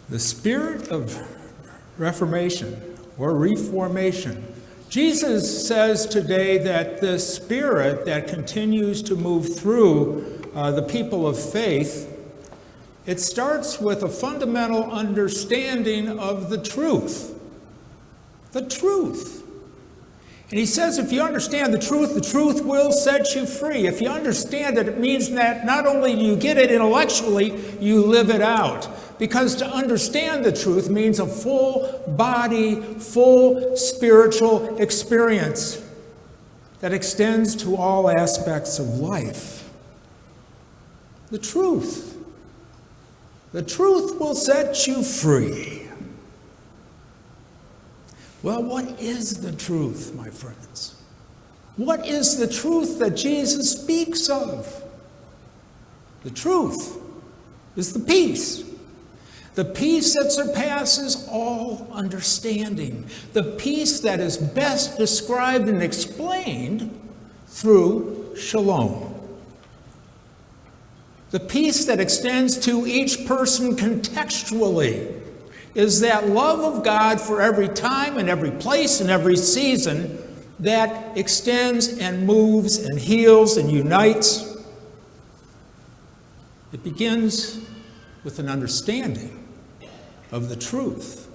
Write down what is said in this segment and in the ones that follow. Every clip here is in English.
The spirit of Reformation or Reformation. Jesus says today that the spirit that continues to move through the people of faith, it starts with a fundamental understanding of the truth. The truth. And he says if you understand the truth will set you free. If you understand it, it means that not only do you get it intellectually, you live it out. Because to understand the truth means a full body, full spiritual experience that extends to all aspects of life. The truth. The truth will set you free. Well, what is the truth, my friends? What is the truth that Jesus speaks of? The truth is the peace. The peace that surpasses all understanding. The peace that is best described and explained through shalom. The peace that extends to each person contextually is that love of God for every time and every place and every season that extends and moves and heals and unites. It begins with an understanding of the truth.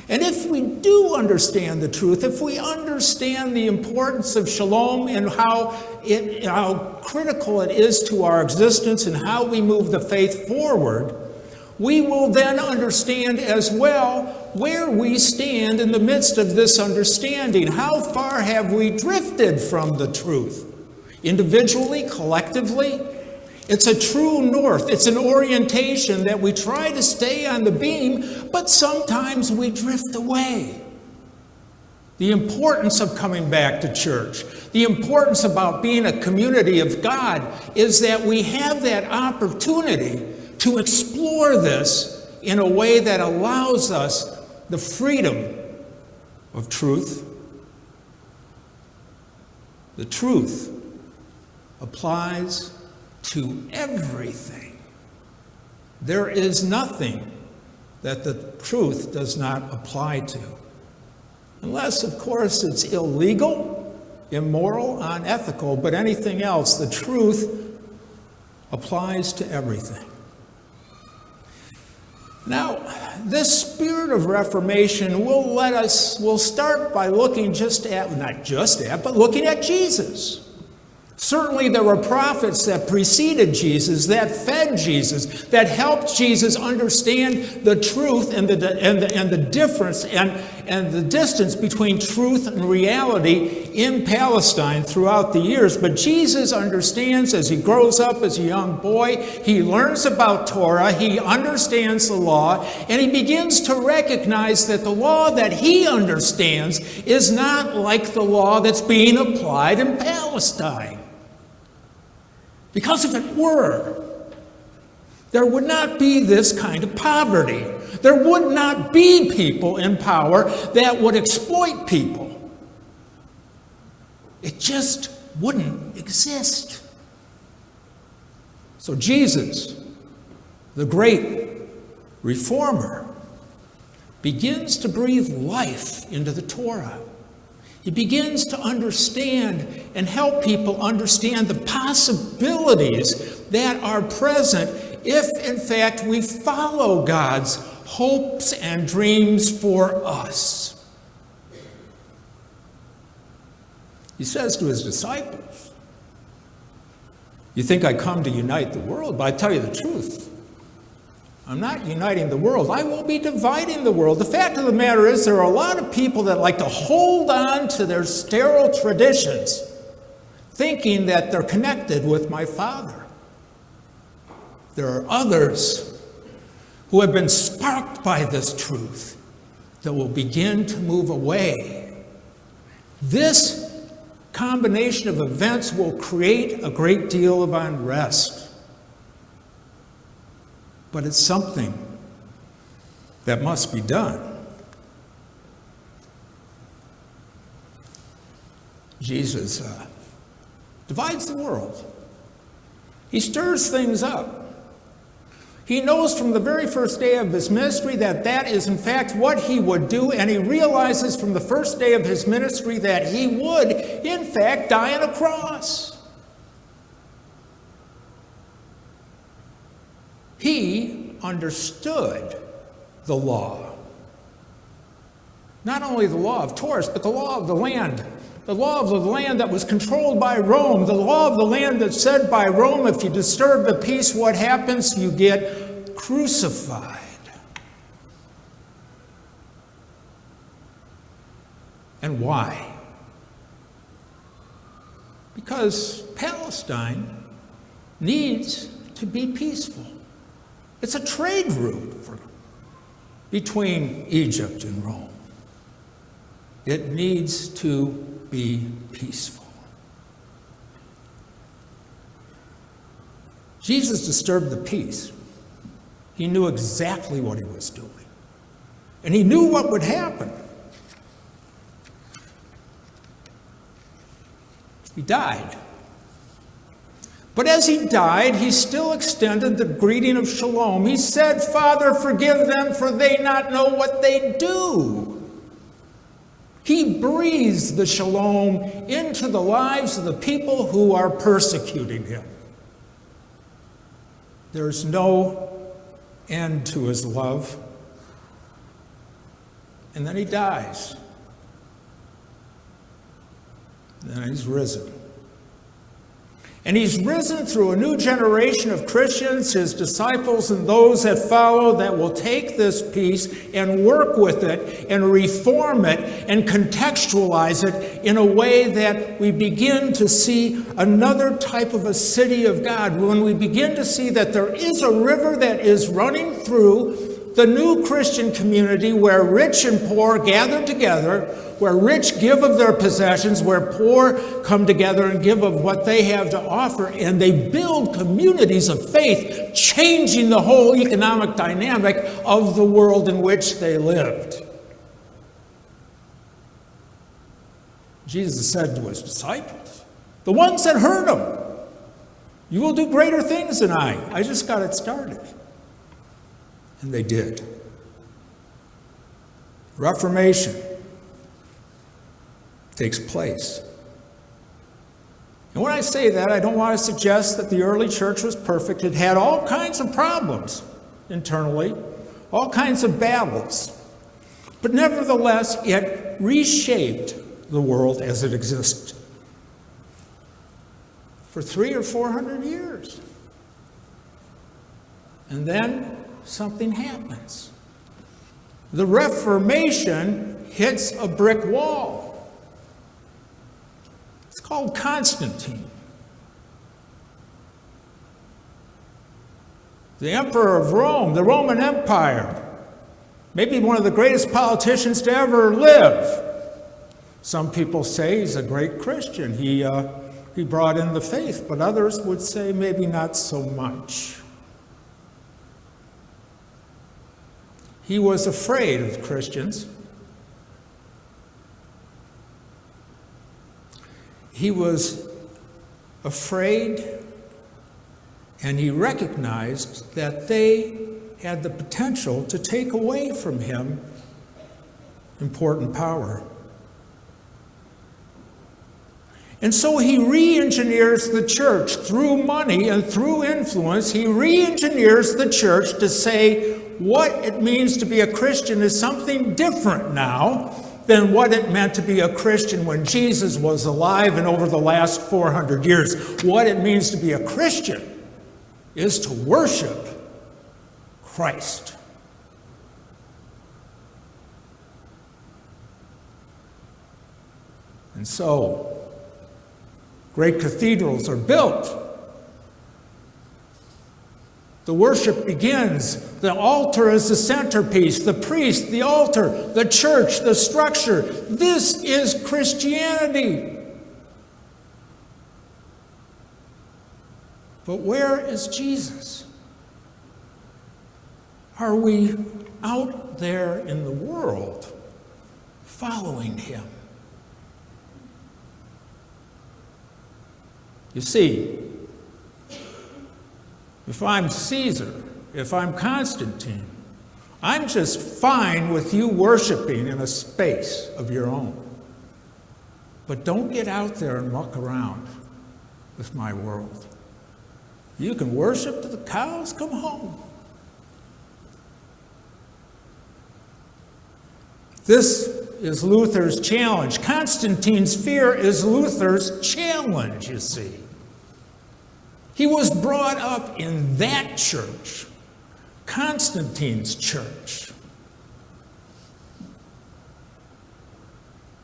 And if we do understand the truth, if we understand the importance of shalom and how critical it is to our existence and how we move the faith forward, we will then understand as well where we stand in the midst of this understanding. How far have we drifted from the truth? Individually, collectively? It's a true north. It's an orientation that we try to stay on the beam, but sometimes we drift away. The importance of coming back to church, the importance about being a community of God is that we have that opportunity to explore this in a way that allows us the freedom of truth. The truth applies to everything. There is nothing that the truth does not apply to. Unless, of course, it's illegal, immoral, unethical, but anything else, the truth applies to everything. Now, this spirit of Reformation will start by looking but looking at Jesus. Certainly there were prophets that preceded Jesus, that fed Jesus, that helped Jesus understand the truth and the difference and the distance between truth and reality in Palestine throughout the years. But Jesus understands as he grows up as a young boy, he learns about Torah, he understands the law, and he begins to recognize that the law that he understands is not like the law that's being applied in Palestine. Because if it were, there would not be this kind of poverty. There would not be people in power that would exploit people. It just wouldn't exist. So Jesus, the great reformer, begins to breathe life into the Torah. He begins to understand and help people understand the possibilities that are present if, in fact, we follow God's hopes and dreams for us. He says to his disciples, "You think I come to unite the world, but I tell you the truth. I'm not uniting the world. I will be dividing the world." The fact of the matter is there are a lot of people that like to hold on to their sterile traditions, thinking that they're connected with my Father. There are others who have been sparked by this truth that will begin to move away. This combination of events will create a great deal of unrest. But it's something that must be done. Jesus divides the world. He stirs things up. He knows from the very first day of his ministry that that is in fact what he would do, and he realizes from the first day of his ministry that he would in fact die on a cross. He understood the law. Not only the law of Taurus, but the law of the land. The law of the land that was controlled by Rome. The law of the land that said by Rome, if you disturb the peace, what happens? You get crucified. And why? Because Palestine needs to be peaceful. It's a trade route between Egypt and Rome. It needs to be peaceful. Jesus disturbed the peace. He knew exactly what he was doing. And he knew what would happen. He died. But as he died, he still extended the greeting of shalom. He said, "Father, forgive them, for they not know what they do." He breathes the shalom into the lives of the people who are persecuting him. There's no end to his love. And then he dies. Then he's risen. And he's risen through a new generation of Christians, his disciples, and those that follow that will take this peace and work with it and reform it and contextualize it in a way that we begin to see another type of a city of God. When we begin to see that there is a river that is running through the new Christian community where rich and poor gather together, where rich give of their possessions, where poor come together and give of what they have to offer, and they build communities of faith, changing the whole economic dynamic of the world in which they lived. Jesus said to his disciples, the ones that heard him, "You will do greater things than I. I just got it started." And they did. Reformation takes place. And when I say that, I don't want to suggest that the early church was perfect. It had all kinds of problems internally, all kinds of battles. But nevertheless, it reshaped the world as it exists for 300 or 400 years. And then something happens. The Reformation hits a brick wall. It's called Constantine. The emperor of Rome, the Roman Empire, maybe one of the greatest politicians to ever live. Some people say he's a great Christian. He brought in the faith, but others would say maybe not so much. He was afraid of Christians. He was afraid, and he recognized that they had the potential to take away from him important power. And so he re-engineers the church through money and through influence. He re-engineers the church to say what it means to be a Christian is something different now than what it meant to be a Christian when Jesus was alive and over the last 400 years. What it means to be a Christian is to worship Christ. And so, great cathedrals are built. The worship begins. The altar is the centerpiece. The priest, the altar, the church, the structure. This is Christianity. But where is Jesus? Are we out there in the world following him? You see, if I'm Caesar if I'm Constantine. I'm just fine with you worshiping in a space of your own. But don't get out there and muck around with my world. You can worship till the cows come home. This is Luther's challenge. Constantine's fear is Luther's challenge, you see. He was brought up in that church, Constantine's church.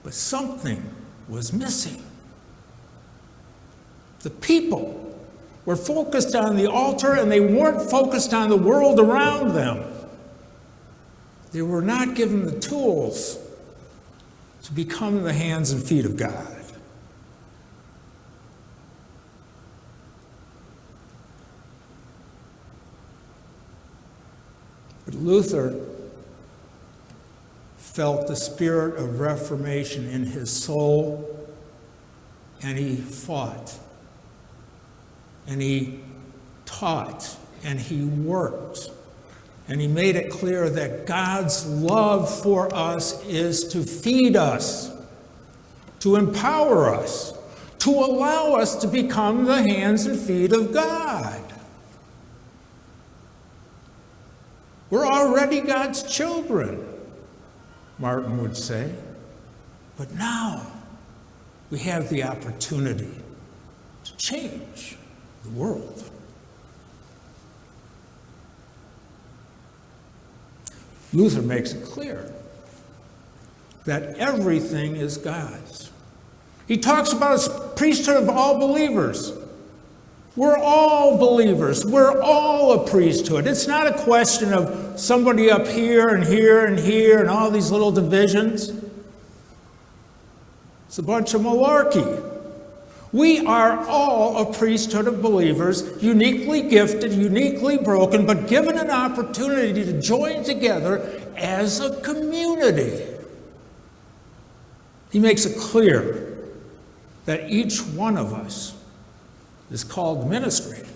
But something was missing. The people were focused on the altar and they weren't focused on the world around them. They were not given the tools to become the hands and feet of God. But Luther felt the spirit of Reformation in his soul, and he fought, and he taught, and he worked, and he made it clear that God's love for us is to feed us, to empower us, to allow us to become the hands and feet of God. We're already God's children, Martin would say. But now we have the opportunity to change the world. Luther makes it clear that everything is God's. He talks about a priesthood of all believers. We're all believers. We're all a priesthood. It's not a question of somebody up here and here and here and all these little divisions. It's a bunch of malarkey. We are all a priesthood of believers, uniquely gifted, uniquely broken, but given an opportunity to join together as a community. He makes it clear that each one of us is called ministry.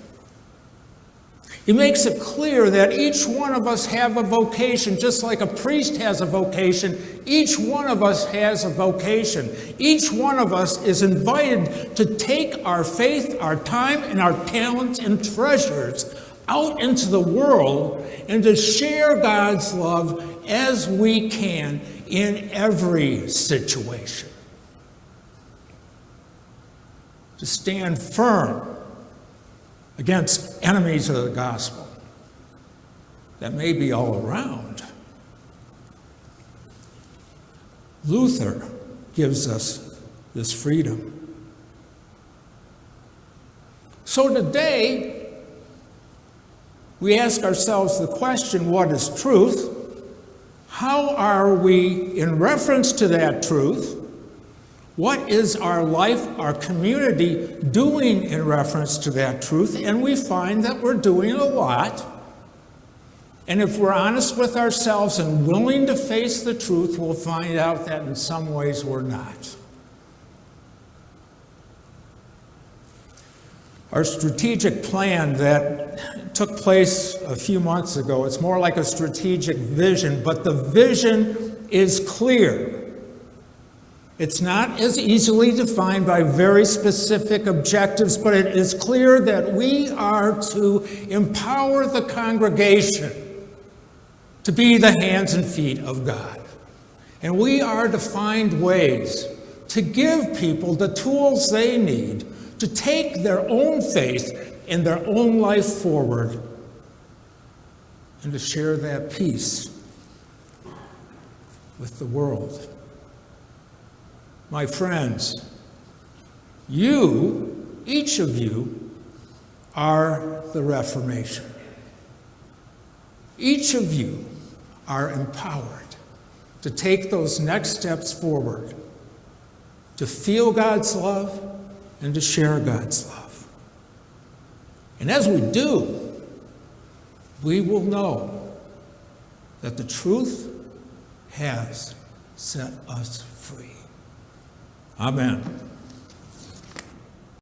He makes it clear that each one of us have a vocation, just like a priest has a vocation. Each one of us has a vocation. Each one of us is invited to take our faith, our time, and our talents and treasures out into the world and to share God's love as we can in every situation. To stand firm against enemies of the gospel that may be all around. Luther gives us this freedom. So today, we ask ourselves the question, what is truth? How are we, in reference to that truth, what is our life, our community doing in reference to that truth? And we find that we're doing a lot. And if we're honest with ourselves and willing to face the truth, we'll find out that in some ways we're not. Our strategic plan that took place a few months ago, it's more like a strategic vision, but the vision is clear. It's not as easily defined by very specific objectives, but it is clear that we are to empower the congregation to be the hands and feet of God. And we are to find ways to give people the tools they need to take their own faith and their own life forward and to share that peace with the world. My friends, you, each of you, are the Reformation. Each of you are empowered to take those next steps forward, to feel God's love and to share God's love. And as we do, we will know that the truth has set us free. Amen.